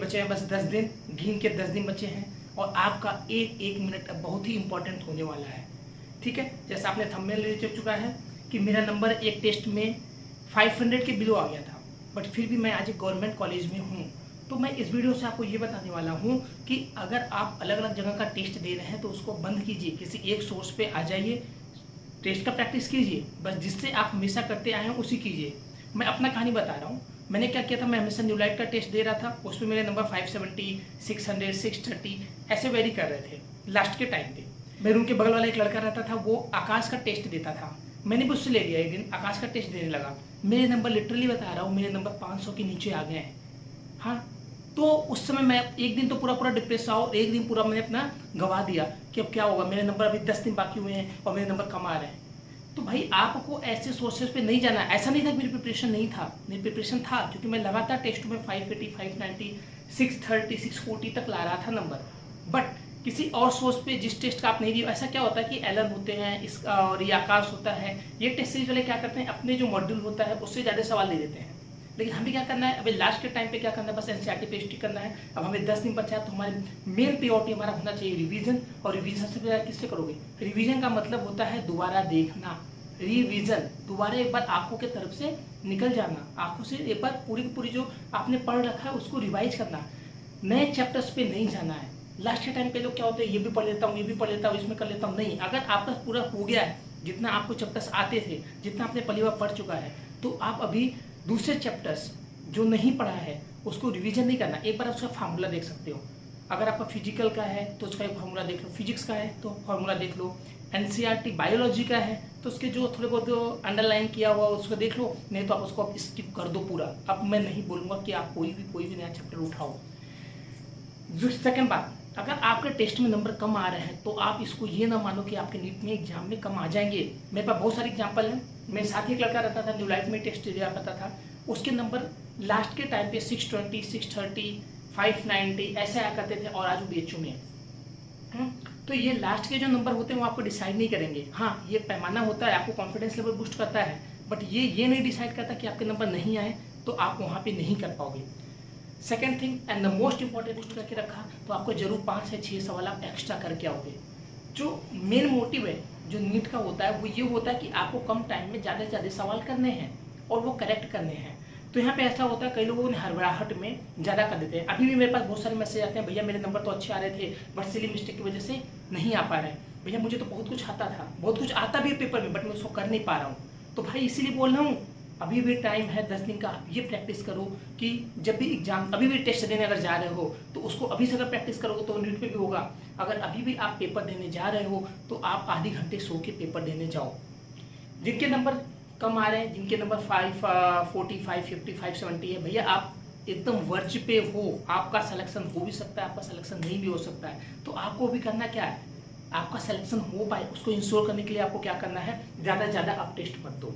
बचे हैं बस 10 दिन, गिन के 10 दिन बचे हैं और आपका एक एक मिनट अब बहुत ही इंपॉर्टेंट होने वाला है। ठीक है, जैसा आपने थंबनेल ले चुका है कि मेरा नंबर एक टेस्ट में 500 के बिलो आ गया था, बट फिर भी मैं आज एक गवर्नमेंट कॉलेज में हूँ। तो मैं इस वीडियो से आपको ये बताने वाला हूँ कि अगर आप अलग अलग जगह का टेस्ट दे रहे हैं तो उसको बंद कीजिए, किसी एक सोर्स पे आ जाइए, टेस्ट का प्रैक्टिस कीजिए, बस जिससे आप हमेशा करते आए हैं उसी कीजिए। मैं अपना कहानी बता रहा हूँ। मैंने क्या किया था, मैं हमेशा न्यूलाइट का टेस्ट दे रहा था, उसमें मेरे नंबर 570, 600, 630 ऐसे वेरी कर रहे थे लास्ट के टाइम पे। मेरे रूम के बगल वाला एक लड़का रहता था, वो आकाश का टेस्ट देता था, मैंने भी उससे ले लिया। एक दिन आकाश का टेस्ट देने लगा, मेरे नंबर लिटरली बता रहा हूँ, मेरे नंबर 500 के नीचे आ गए हैं। हाँ, तो उस समय मैं एक दिन तो पूरा डिप्रेस रहा और एक दिन पूरा मैंने अपना गवा दिया कि अब क्या होगा, मेरे नंबर अभी 10 दिन बाकी हुए हैं और मेरे नंबर कम आ रहे हैं। तो भाई आपको ऐसे सोर्सेज पे नहीं जाना। ऐसा नहीं था कि मेरी प्रिपरेशन नहीं था, मेरी प्रिपरेशन था, क्योंकि मैं लगातार टेस्ट में 580, 590, 630, 640 तक ला रहा था नंबर। बट किसी और सोर्स पे जिस टेस्ट का आप नहीं दिए, ऐसा क्या होता है कि एलन होते हैं इसका और ये आकाश होता है, ये टेस्ट सीरीज वाले क्या करते हैं, अपने जो मॉड्यूल होता है उससे ज़्यादा सवाल दे देते हैं। लेकिन हमें क्या करना है, अभी लास्ट के टाइम पे क्या करना है, बस एनसीईआरटी पे स्टिक करना है। अब हमें 10 दिन बचा है, तो हमारे मेन प्रायोरिटी हमारा होना चाहिए रिवीजन। और रिवीजन सबसे पहले किससे करोगे, रिवीजन का मतलब होता है दोबारा देखना। रिवीजन दोबारा एक बार आंखों के तरफ से निकल जाना, आंखों से एक बार पूरी की पूरी जो आपने पढ़ रखा है उसको रिवाइज करना, नए चैप्टर्स पे नहीं जाना है। लास्ट के टाइम पे लोग क्या होते हैं, ये भी पढ़ लेता हूँ, ये भी पढ़ लेता हूँ, इसमें कर लेता हूँ। नहीं, अगर आपका पूरा हो गया है, जितना आपको चैप्टर्स आते थे, जितना आपने पहली बार पढ़ चुका है, तो आप अभी दूसरे चैप्टर्स जो नहीं पढ़ा है उसको रिवीजन नहीं करना। एक बार उसका फार्मूला देख सकते हो। अगर आपका फिजिकल का है तो उसका एक फार्मूला देख लो, फिजिक्स का है तो फार्मूला देख लो, एनसीईआरटी बायोलॉजी का है तो उसके जो थोड़े बहुत अंडरलाइन किया हुआ उसको देख लो, नहीं तो आप उसको आप स्किप कर दो पूरा। अब मैं नहीं बोलूँगा कि आप कोई भी नया चैप्टर उठाओ। जो सेकंड बात, अगर आपके टेस्ट में नंबर कम आ रहे हैं तो आप इसको ये ना मानो कि आपके नीट में एग्जाम में कम आ जाएंगे। मेरे पास बहुत सारे एग्जाम्पल हैं। मेरे साथ ही एक लड़का रहता था, न्यूलाइट में टेस्ट दिया करता था, उसके नंबर लास्ट के टाइम पे 620, 630, 590 ऐसे आया करते थे और आज वो BHU में है। तो ये लास्ट के जो नंबर होते हैं वो आपको डिसाइड नहीं करेंगे। हाँ, ये पैमाना होता है, आपको कॉन्फिडेंस लेवल बूस्ट करता है, बट ये नहीं डिसाइड करता कि आपके नंबर नहीं आए तो आप वहाँ पे नहीं कर पाओगे। Second thing and the most important boost करके रखा तो आपको जरूर 5 से 6 सवाल आप एक्स्ट्रा करके आओगे। जो मेन मोटिव है जो नीट का होता है वो ये होता है कि आपको कम टाइम में ज़्यादा से ज़्यादा सवाल करने हैं और वो करेक्ट करने हैं। तो यहाँ पे ऐसा होता है, कई लोगों ने हड़बड़ाहट में ज़्यादा कर देते हैं। अभी भी मेरे पास बहुत सारे मैसेज आते हैं, भैया मेरे नंबर तो अच्छे आ रहे थे बट सिली मिस्टेक की वजह से नहीं आ पा रहे हैं। भैया मुझे तो बहुत कुछ आता था, बहुत कुछ आता भी है पेपर में, बट मैं उसको कर नहीं पा रहा हूँ। तो भाई इसीलिए बोल रहा हूँ, अभी भी टाइम है 10 दिन का। आप ये प्रैक्टिस करो कि जब भी एग्जाम, अभी भी टेस्ट देने अगर जा रहे हो तो उसको अभी से अगर प्रैक्टिस करोगे तो नीट पे भी होगा। अगर अभी भी आप पेपर देने जा रहे हो तो आप आधे घंटे सो के पेपर देने जाओ। जिनके नंबर कम आ रहे हैं, जिनके नंबर 540, 550, 570 है, भैया आप एकदम वर्ज पे हो, आपका सिलेक्शन हो भी सकता है, आपका सिलेक्शन नहीं भी हो सकता है। तो आपको भी करना क्या है, आपका सिलेक्शन हो पाए उसको इंश्योर करने के लिए आपको क्या करना है, ज़्यादा से ज़्यादा आप टेस्ट मत दो।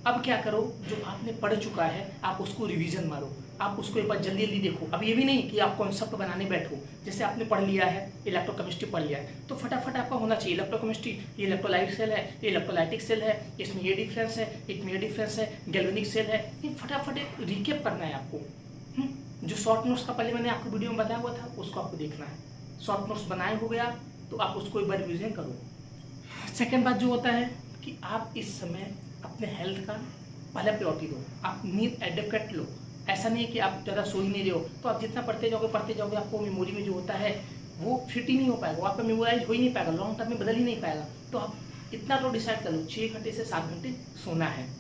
अब क्या करो, जो आपने पढ़ चुका है आप उसको रिवीजन मारो, आप उसको एक बार जल्दी जल्दी देखो। अब ये भी नहीं कि आप कॉन्सेप्ट बनाने बैठो। जैसे आपने पढ़ लिया है, इलेक्ट्रोकेमिस्ट्री पढ़ लिया है तो फटाफट आपका होना चाहिए इलेक्ट्रोकेमिस्ट्री, ये इलेक्ट्रोलाइट सेल है, ये इलेक्ट्रोलाइटिक सेल है, इसमें ये डिफरेंस है, इसमें ये डिफरेंस है, गैल्वेनिक सेल है, ये फटाफट एक रिकेप करना है आपको। जो शॉर्ट नोट्स का पहले मैंने आपको वीडियो में बताया हुआ था उसको आपको देखना है। शॉर्ट नोट्स बनाए हो गया तो आप उसको एक बार रिविजन करो। सेकेंड बात जो होता है कि आप इस समय अपने हेल्थ का पहले प्रायोरिटी दो, आप नींद एडेक्वेट लो। ऐसा नहीं है कि आप ज़्यादा सो ही नहीं रहे हो, तो आप जितना पढ़ते जाओगे आपको मेमोरी में जो होता है वो फिट ही नहीं हो पाएगा, वो आपका मेमोराइज हो ही नहीं पाएगा, लॉन्ग टर्म में बदल ही नहीं पाएगा। तो आप इतना तो डिसाइड कर लो 6 घंटे से 7 घंटे सोना है।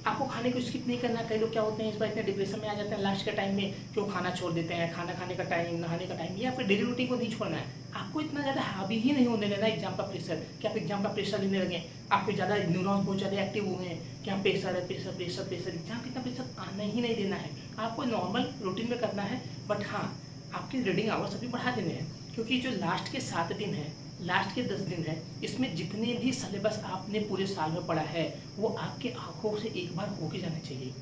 आपको खाने को स्किप नहीं करना। कई लोग क्या होते हैं इस बार इतने डिप्रेशन में आ जाते हैं लास्ट के टाइम में कि वो खाना छोड़ देते हैं, खाना खाने का टाइम, नहाने का टाइम, ये आपके डेली रूटीन को नहीं छोड़ना है। आपको इतना ज़्यादा हावी ही नहीं होने देना एग्जाम का प्रेशर कि आप एग्जाम का प्रेशर लेने लगे, आपके ज़्यादा न्यूरॉन्स बहुत ज़्यादा एक्टिव हुए हैं कि हाँ प्रेशर है, प्रेशर प्रेशर प्रेशर। एग्जाम कितना प्रेशर आना ही नहीं देना है, आपको नॉर्मल रूटीन में करना है। बट हाँ, आपके रीडिंग आवर्स अभी बढ़ा देने हैं, क्योंकि जो लास्ट के 7 दिन है, लास्ट के 10 दिन है, इसमें जितने भी सिलेबस आपने पूरे साल में पढ़ा है वो आपके आंखों से एक बार होके जाने चाहिए।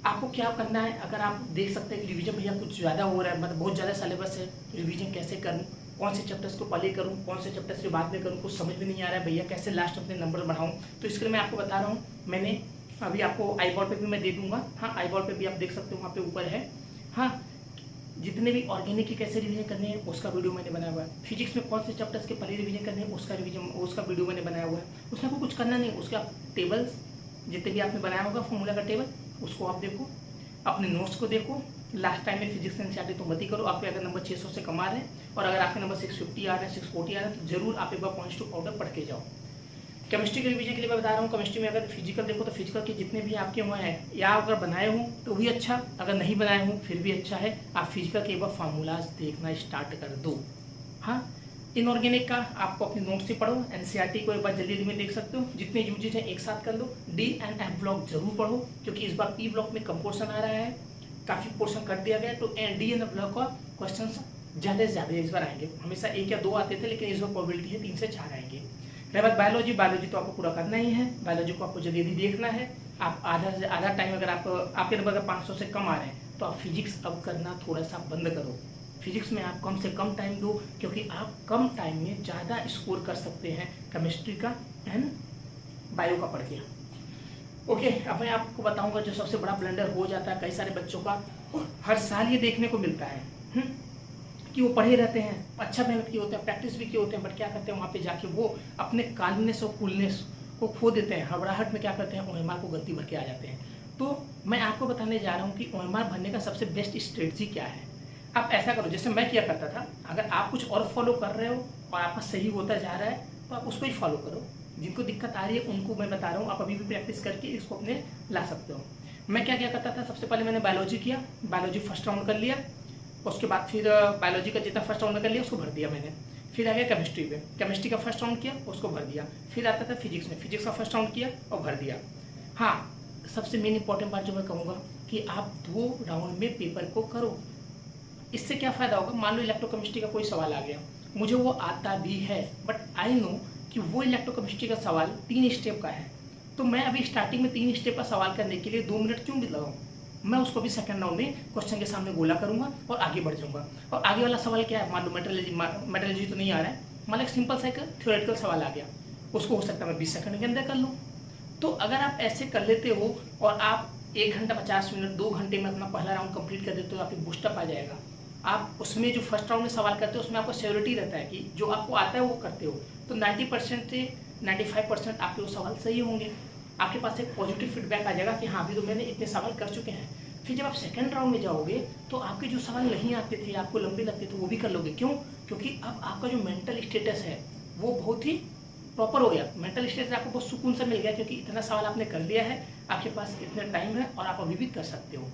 आपको क्या करना है, अगर आप देख सकते हैं कि रिवीजन भैया कुछ ज़्यादा हो रहा है, मतलब बहुत ज़्यादा सिलेबस है, रिवीजन कैसे करूँ, कौन से चैप्टर्स को पहले करूँ, कौन से चैप्टर्स के बाद में करूँ, कुछ समझ में नहीं आ रहा है भैया, कैसे लास्ट अपने नंबर बढ़ाऊँ। तो इसके लिए मैं आपको बता रहा हूँ, मैंने अभी आपको आई बॉल पे भी मैं दे दूँगा। हाँ, आई बॉल पे भी आप देख सकते हो, वहाँ पे ऊपर है। हाँ, जितने भी ऑर्गेनिक की कैसे रिवीजन करने हैं उसका वीडियो मैंने बनाया हुआ है। फिजिक्स में कौन से चैप्टर्स के पहले रिवीजन करने हैं उसका वीडियो मैंने बनाया हुआ है। उसमें आपको कुछ करना नहीं, उसके आप टेबल्स जितने भी आपने बनाया होगा फॉर्मूला का टेबल उसको आप देखो, अपने नोट्स को देखो। लास्ट टाइम में फिजिक्स एनसीईआरटी तो मत ही करो। आपके अगर नंबर 600 से कम आ रहे हैं और अगर आपके नंबर 650 आ रहे हैं, 640 आ रहे हैं, तो जरूर आप एक बार पॉइंट्स टू पाउडर पढ़ के जाओ। केमिस्ट्री के रिवीजन के लिए मैं बता रहा हूँ, केमिस्ट्री में अगर फिजिकल देखो तो फिजिकल के जितने भी आपके हुए हैं या अगर बनाए हों तो भी अच्छा, अगर नहीं बनाए हों फिर भी अच्छा है। आप फिजिकल के एक बार फार्मूलाज देखना स्टार्ट कर दो। हाँ, इनऑर्गेनिक का आपको अपने नोट से पढ़ो, एनसीईआरटी को एक बार जल्दी में देख सकते हो, जितने यूजेज हैं एक साथ कर लो। डी एंड एफ ब्लॉक जरूर पढ़ो क्योंकि इस बार पी ब्लॉक में कम पोर्शन आ रहा है, काफ़ी पोर्शन कर दिया गया, तो डी एंड एफ ब्लॉक का क्वेश्चन ज़्यादा से ज़्यादा इस बार आएंगे। हमेशा 1 या 2 आते थे, लेकिन इस बार प्रोबेबिलिटी है 3 से 4 आएंगे। रही बात बायोलॉजी तो आपको पूरा करना ही है। बायोलॉजी को आपको जल्दी देखना है। आप आधा से आधा टाइम अगर आपके नंबर अगर 500 से कम आ रहे हैं तो आप फिजिक्स अब करना थोड़ा सा बंद करो। फिजिक्स में आप कम से कम टाइम दो क्योंकि आप कम टाइम में ज़्यादा स्कोर कर सकते हैं केमिस्ट्री का एंड बायो का पढ़ के। ओके, अब मैं आपको बताऊंगा जो सबसे बड़ा ब्लंडर हो जाता है कई सारे बच्चों का, हर साल ये देखने को मिलता है कि वो पढ़े रहते हैं, अच्छा मेहनत किए होते हैं, प्रैक्टिस भी किए होते हैं, बट क्या करते हैं वहाँ पे जाके वो अपने काल्मनेस और कूलनेस को खो देते हैं। हड़बड़ाहट में क्या करते हैं, ओएमआर को गलती भर के आ जाते हैं। तो मैं आपको बताने जा रहा हूँ कि ओएमआर भरने का सबसे बेस्ट स्ट्रेटजी क्या है। आप ऐसा करो जैसे मैं किया करता था, अगर आप कुछ और फॉलो कर रहे हो और आपका सही होता जा रहा है तो आप उसको ही फॉलो करो। जिनको दिक्कत आ रही है उनको मैं बता रहा हूँ, आप अभी भी प्रैक्टिस करके इसको अपने ला सकते हो। मैं क्या क्या करता था, सबसे पहले मैंने बायोलॉजी किया, बायोलॉजी फर्स्ट राउंड कर लिया, उसके बाद फिर बायोलॉजी का जितना फर्स्ट राउंड कर लिया उसको भर दिया मैंने। फिर आ गया केमिस्ट्री पे, केमिस्ट्री का फर्स्ट राउंड किया उसको भर दिया। फिर आता था फिजिक्स में, फिजिक्स का फर्स्ट राउंड किया और भर दिया। हाँ, सबसे मेन इंपॉर्टेंट बात जो मैं कहूँगा कि आप 2 राउंड में पेपर को करो। इससे क्या फ़ायदा होगा, मान लो इलेक्ट्रोकेमिस्ट्री का कोई सवाल आ गया, मुझे वो आता भी है बट आई नो कि वो इलेक्ट्रोकेमिस्ट्री का सवाल 3 स्टेप का है, तो मैं अभी स्टार्टिंग में 3 स्टेप का सवाल करने के लिए 2 मिनट क्यों लगाऊँ। मैं उसको भी सेकंड राउंड में क्वेश्चन के सामने गोला करूंगा और आगे बढ़ जाऊंगा। और आगे वाला सवाल क्या है, मान लो मेटलर्जी तो नहीं आ रहा है, मान लो एक सिंपल सा एक थ्योरेटिकल सवाल आ गया, उसको हो सकता है मैं 20 सेकंड के अंदर कर लूँ। तो अगर आप ऐसे कर लेते हो और आप 1 घंटा 50 मिनट 2 घंटे में अपना पहला राउंड कंप्लीट कर देते हो, आपकी बूस्टअप आ जाएगा। आप उसमें जो फर्स्ट राउंड में सवाल करते हो उसमें आपको श्योरिटी रहता है कि जो आपको आता है वो करते हो, तो 90% से 95% आपके वो सवाल सही होंगे। आपके पास एक पॉजिटिव फीडबैक आ जाएगा कि हाँ अभी तो मैंने इतने सवाल कर चुके हैं। फिर जब आप सेकंड राउंड में जाओगे तो आपके जो सवाल नहीं आते थे, आपको लंबे लगते थे, वो भी कर लोगे। क्यों? क्योंकि अब आपका जो मेंटल स्टेटस है वो बहुत ही प्रॉपर हो गया। मेंटल स्टेटस आपको बहुत सुकून से मिल गया क्योंकि इतना सवाल आपने कर लिया है, आपके पास इतना टाइम है और आप अभी भी कर सकते हो।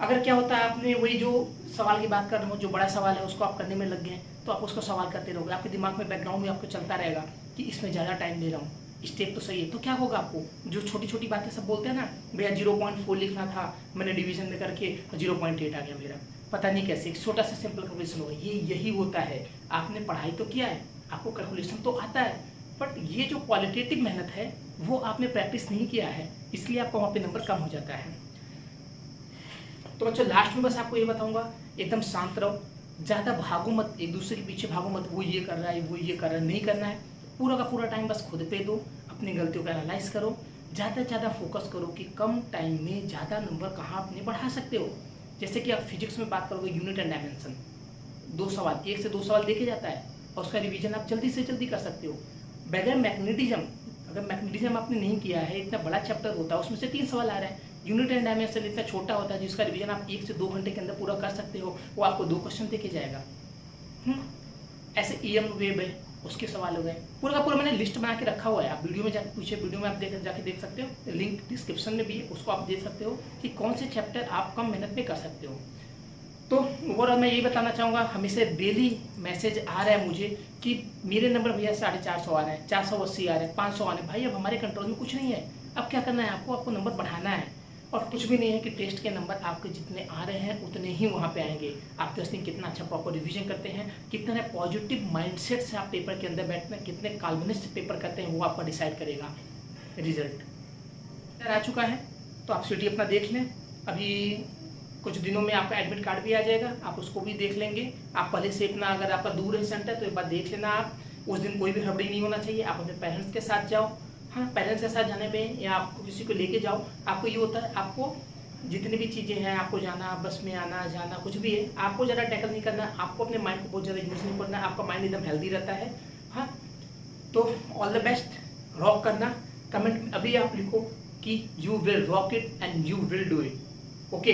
अगर क्या होता है, आपने वही जो सवाल की बात कर रहा हूँ, जो बड़ा सवाल है उसको आप करने में लग गए तो आप उसको सवाल करते रहोगे, आपके दिमाग में बैकग्राउंड में आपको चलता रहेगा कि इसमें ज़्यादा टाइम दे रहा हूँ, स्टेप तो सही है। तो क्या होगा, आपको जो छोटी छोटी बातें सब बोलते हैं ना, भैया 0.4 लिखना था, मैंने डिवीजन में करके 0.8 आ गया मेरा, पता नहीं कैसे। एक छोटा सा सिंपल कैलकुलेशन होगा, ये यही होता है। आपने पढ़ाई तो किया है, आपको कैलकुलेशन तो आता है, बट ये जो क्वालिटेटिव मेहनत है वो आपने प्रैक्टिस नहीं किया है, इसलिए आपका वहाँ पे नंबर कम हो जाता है। तो बच्चों लास्ट में बस आपको ये बताऊंगा, एकदम शांत रहो, ज़्यादा भागो मत, एक दूसरे के पीछे भागो मत, वो ये कर रहा है वो ये कर रहा है, नहीं करना है। पूरा का पूरा टाइम बस खुद पे दो, अपनी गलतियों का एनालाइज करो, ज़्यादा से ज़्यादा फोकस करो कि कम टाइम में ज़्यादा नंबर कहाँ अपने बढ़ा सकते हो। जैसे कि आप फिजिक्स में बात करोगे, यूनिट एंड डायमेंशन, 2 सवाल, 1 से 2 सवाल देखे जाता है और उसका रिवीजन आप जल्दी से जल्दी कर सकते हो। बगैर मैग्नेटिज्म, अगर मैग्नेटिज्म आपने नहीं किया है, इतना बड़ा चैप्टर होता है, उसमें से 3 सवाल आ रहे हैं। यूनिट एंड डायमेंशन इतना छोटा होता है जिसका रिवीजन आप 1 से 2 घंटे के अंदर पूरा कर सकते हो, वो आपको 2 क्वेश्चन देके जाएगा। ऐसे EM वेब है, उसके सवाल हो गए। पूरा का पूरा मैंने लिस्ट बना के रखा हुआ है, आप वीडियो में जाके पीछे वीडियो में आप जाके देख सकते हो, लिंक डिस्क्रिप्शन में भी है, उसको आप देख सकते हो कि कौन से चैप्टर आप कम मेहनत में कर सकते हो। तो ओवरऑल मैं यही बताना चाहूँगा, हमेशा डेली मैसेज आ रहा है मुझे कि मेरे नंबर भैया 450 आ रहे हैं, 480 आ रहे हैं, 500 आ रहे हैं। भाई अब हमारे कंट्रोल में कुछ नहीं है, अब क्या करना है, आपको नंबर बढ़ाना है। और कुछ भी नहीं है कि टेस्ट के नंबर आपके जितने आ रहे हैं उतने ही वहाँ पे आएंगे। आप टेस्ट में कितना अच्छा प्रॉपर रिवीजन करते हैं, कितने पॉजिटिव माइंडसेट से आप पेपर के अंदर बैठते हैं, कितने काल्पनिक से पेपर करते हैं, वो आपका डिसाइड करेगा रिजल्ट। आ चुका है तो आप सिटी अपना देख लें, अभी कुछ दिनों में आपका एडमिट कार्ड भी आ जाएगा, आप उसको भी देख लेंगे। आप पहले से अपना, अगर आपका दूर है सेंटर तो एक बार देख लेना। आप उस दिन कोई भी हड़बड़ी नहीं होना चाहिए, आप अपने पेरेंट्स के साथ जाओ। हाँ, पेरेंट्स के साथ जाने पे या आपको किसी को लेके जाओ, आपको ये होता है आपको जितनी भी चीज़ें हैं, आपको जाना, बस में आना जाना, कुछ भी है, आपको ज़्यादा टैकल नहीं करना, आपको अपने माइंड को बहुत ज़्यादा यूज़ नहीं करना, आपका माइंड एकदम हेल्दी रहता है। हाँ, तो ऑल द बेस्ट, रॉक करना। कमेंट में अभी आप लिखो कि you will rock it and you will do it. Okay.